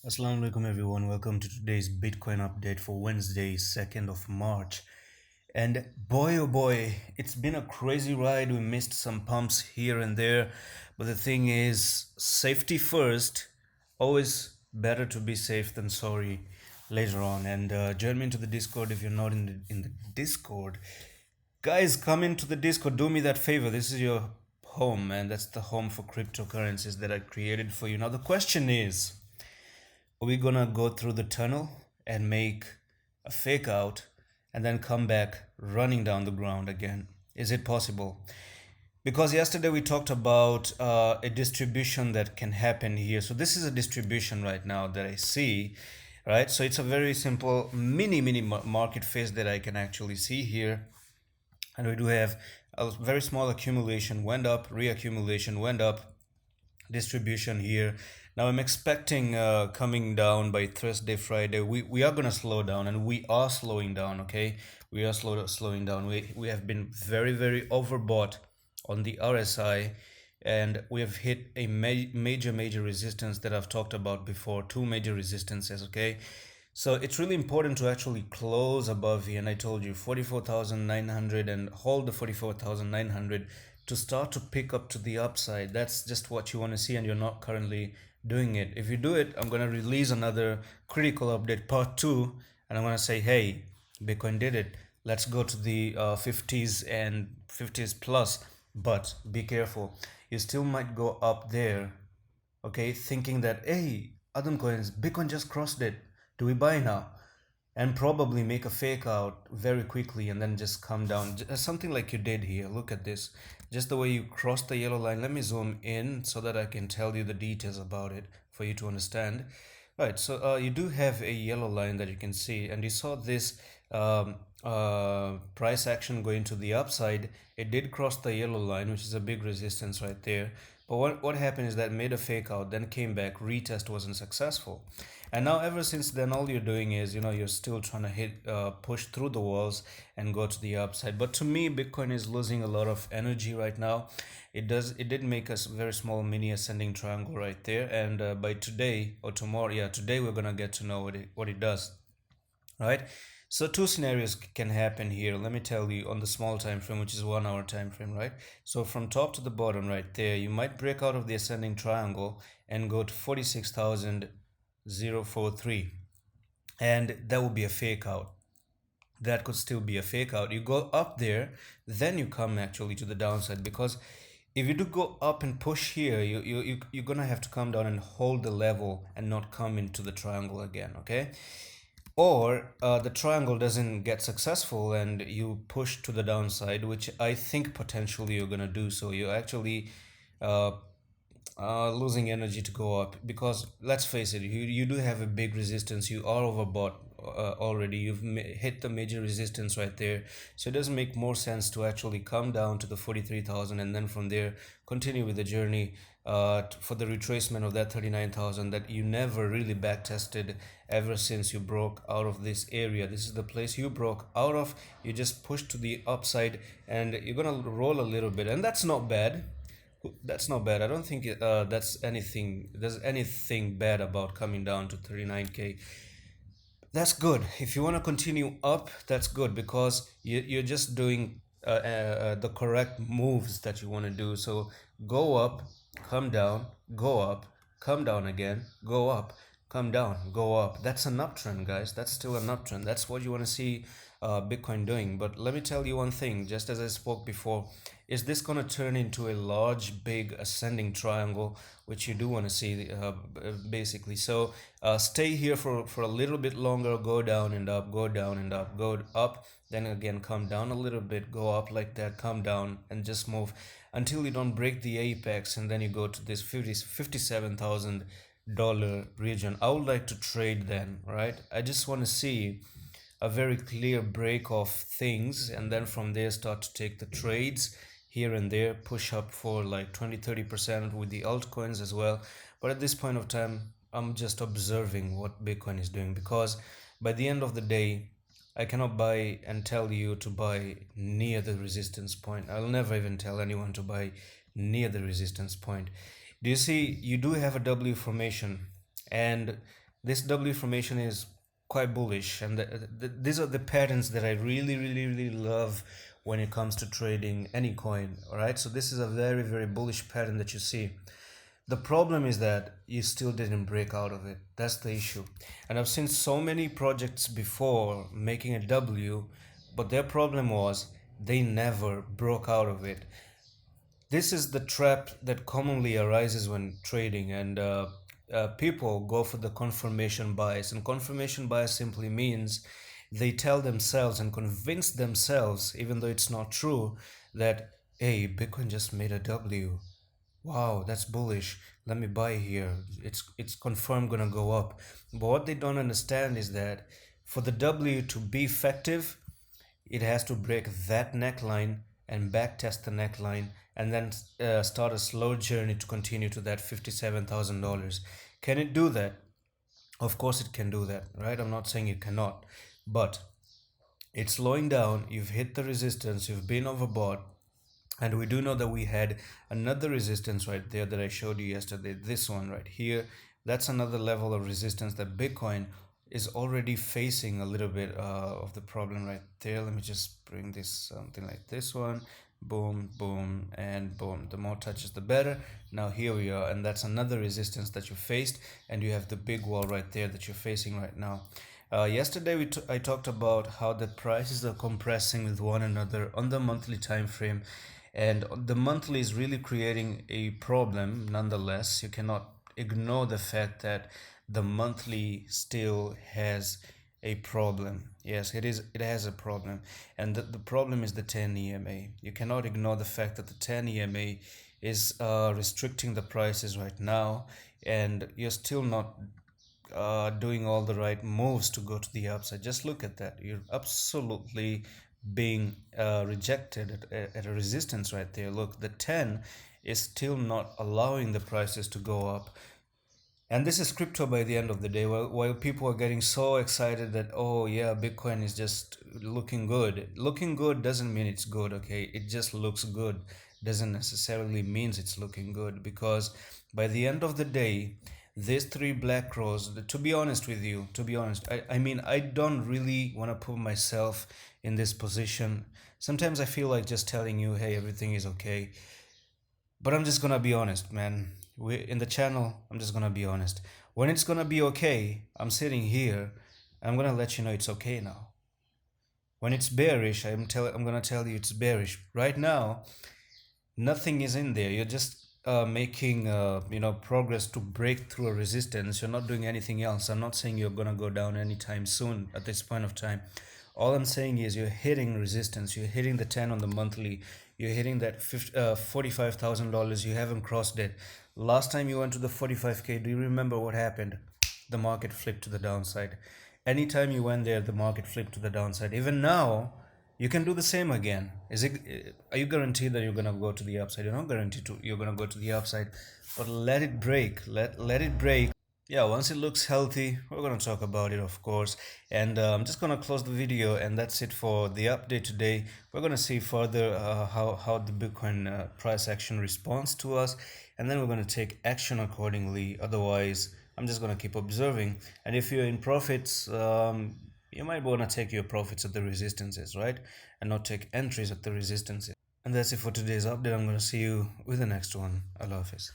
Assalamu alaikum everyone. Welcome to today's Bitcoin update for Wednesday, 2nd of March. And boy oh boy, it's been a crazy ride. We missed some pumps here and there, but the thing is, safety first. Always better to be safe than sorry later on. And join me into the Discord if you're not in the Discord. Guys, come into the Discord. Do me that favor. This is your home, and that's the home for cryptocurrencies that I created for you. Now the question is, are we gonna go through the tunnel and make a fake out and then come back running down the ground again? Is it possible? Because yesterday we talked about a distribution that can happen here. So this is a distribution right now that I see, right? So it's a very simple mini market phase that I can actually see here. And we do have a very small accumulation, went up, reaccumulation, went up, distribution here. Now I'm expecting coming down by Thursday, Friday. We are gonna slow down, and we are slowing down. Okay, we are slowing down. We have been very overbought on the RSI, and we have hit a major resistance that I've talked about before. Two major resistances. Okay, so it's really important to actually close above here, and I told you 44,900 and hold the 44,900 to start to pick up to the upside. That's just what you want to see, and you're not currently doing it. If you do it, I'm going to release another critical update part 2, and I'm going to say, hey, Bitcoin did it. Let's go to the 50s and 50s plus, but be careful. You still might go up there, okay, thinking that, hey, other coins, Bitcoin just crossed it. Do we buy now? And probably make a fake out very quickly and then just come down. Something like you did here. Look at this. Just the way you crossed the yellow line. Let me zoom in so that I can tell you the details about it for you to understand. Right, so you do have a yellow line that you can see, and you saw this price action going to the upside. It did cross the yellow line, which is a big resistance right there. But what happened is that made a fake out, then came back, retest wasn't successful. And now ever since then, all you're doing is, you're still trying to push through the walls and go to the upside. But to me, Bitcoin is losing a lot of energy right now. It did make a very small mini ascending triangle right there. And by today or tomorrow, yeah, today we're gonna get to know what it does, right? So two scenarios can happen here. Let me tell you on the small time frame, which is 1 hour time frame, right? So from top to the bottom right there, you might break out of the ascending triangle and go to 46,043, and that would be a fake out. That could still be a fake out. You go up there, then you come actually to the downside, because if you do go up and push here, you're gonna have to come down and hold the level and not come into the triangle again, okay? Or the triangle doesn't get successful and you push to the downside, which I think potentially you're gonna do. So you're actually uh, losing energy to go up, because let's face it, you do have a big resistance. You are overbought already. You've hit the major resistance right there, so it does make more sense to actually come down to the 43,000 and then from there continue with the journey for the retracement of that 39,000 that you never really back tested ever since you broke out of this area. This is the place you broke out of. You just pushed to the upside and you're gonna roll a little bit, and that's not bad. That's not bad. I don't think there's anything bad about coming down to 39K. That's good. If you want to continue up, that's good, because you're just doing the correct moves that you want to do. So go up, come down, go up, come down again, go up, come down, go up. That's an uptrend, guys. That's still an uptrend. That's what you want to see Bitcoin doing. But let me tell you one thing, just as I spoke before, is this going to turn into a large, big ascending triangle, which you do want to see basically. So stay here for a little bit longer, go down and up, go down and up, go up, then again come down a little bit, go up like that, come down, and just move until you don't break the apex, and then you go to this $57,000 region. I would like to trade then, right? I just want to see a very clear break of things, and then from there start to take the trades here and there, push up for like 20-30% with the altcoins as well. But at this point of time, I'm just observing what Bitcoin is doing, because by the end of the day, I cannot buy and tell you to buy near the resistance point. I'll never even tell anyone to buy near the resistance point. Do you see, you do have a W formation, and This W formation is quite bullish, and these are the patterns that I really, really, really love when it comes to trading any coin. All right, so this is a very, very bullish pattern that you see. The problem is that you still didn't break out of it. That's the issue. And I've seen so many projects before making a W, but their problem was they never broke out of it. This is the trap that commonly arises when trading, and people go for the confirmation bias. And confirmation bias simply means they tell themselves and convince themselves, even though it's not true, that hey, Bitcoin just made a W. Wow, that's bullish. Let me buy here. It's confirmed gonna go up. But what they don't understand is that for the W to be effective, it has to break that neckline and back test the neckline, and then start a slow journey to continue to that $57,000. Can it do that? Of course it can do that, right? I'm not saying it cannot, but it's slowing down. You've hit the resistance, you've been overbought, and we do know that we had another resistance right there that I showed you yesterday, this one right here. That's another level of resistance that Bitcoin is already facing a little bit of the problem right there. Let me just bring this something like this one. Boom, boom, and boom. The more touches, the better. Now here we are, and that's another resistance that you faced, and you have the big wall right there that you're facing right now. Yesterday I talked about how the prices are compressing with one another on the monthly time frame, and the monthly is really creating a problem. Nonetheless, you cannot ignore the fact that the monthly still has a problem. Yes, it has a problem, and the problem is the 10 EMA. You cannot ignore the fact that the 10 EMA is restricting the prices right now, and you're still not doing all the right moves to go to the upside. Just look at that. You're absolutely being rejected at a resistance right there. Look, the 10 is still not allowing the prices to go up. And this is crypto by the end of the day. While people are getting so excited that, oh yeah, Bitcoin is just looking good. Looking good doesn't mean it's good, okay? It just looks good. Doesn't necessarily means it's looking good, because by the end of the day, these three black crows, to be honest with you, to be honest, I mean, I don't really want to put myself in this position. Sometimes I feel like just telling you, hey, everything is okay. But I'm just gonna be honest, man. We in the channel, I'm just gonna be honest. When it's gonna be okay, I'm sitting here, I'm gonna let you know it's okay now. When it's bearish, I'm gonna tell you it's bearish. Right now, nothing is in there. You're just making progress to break through a resistance. You're not doing anything else. I'm not saying you're gonna go down anytime soon at this point of time. All I'm saying is you're hitting resistance. You're hitting the 10 on the monthly. You're hitting that $45,000. You haven't crossed it. Last time you went to the 45K, do you remember what happened? The market flipped to the downside. Anytime you went there, the market flipped to the downside. Even now, you can do the same again. Are you guaranteed that you're gonna go to the upside? You're not guaranteed you're gonna go to the upside, but let it break. Let it break. Yeah, once it looks healthy, we're gonna talk about it, of course. And I'm just gonna close the video, and that's it for the update today. We're gonna see further how the Bitcoin price action responds to us, and then we're gonna take action accordingly. Otherwise, I'm just gonna keep observing. And if you're in profits, you might want to take your profits at the resistances, right? And not take entries at the resistances. And that's it for today's update. I'm going to see you with the next one. Allah Hafiz.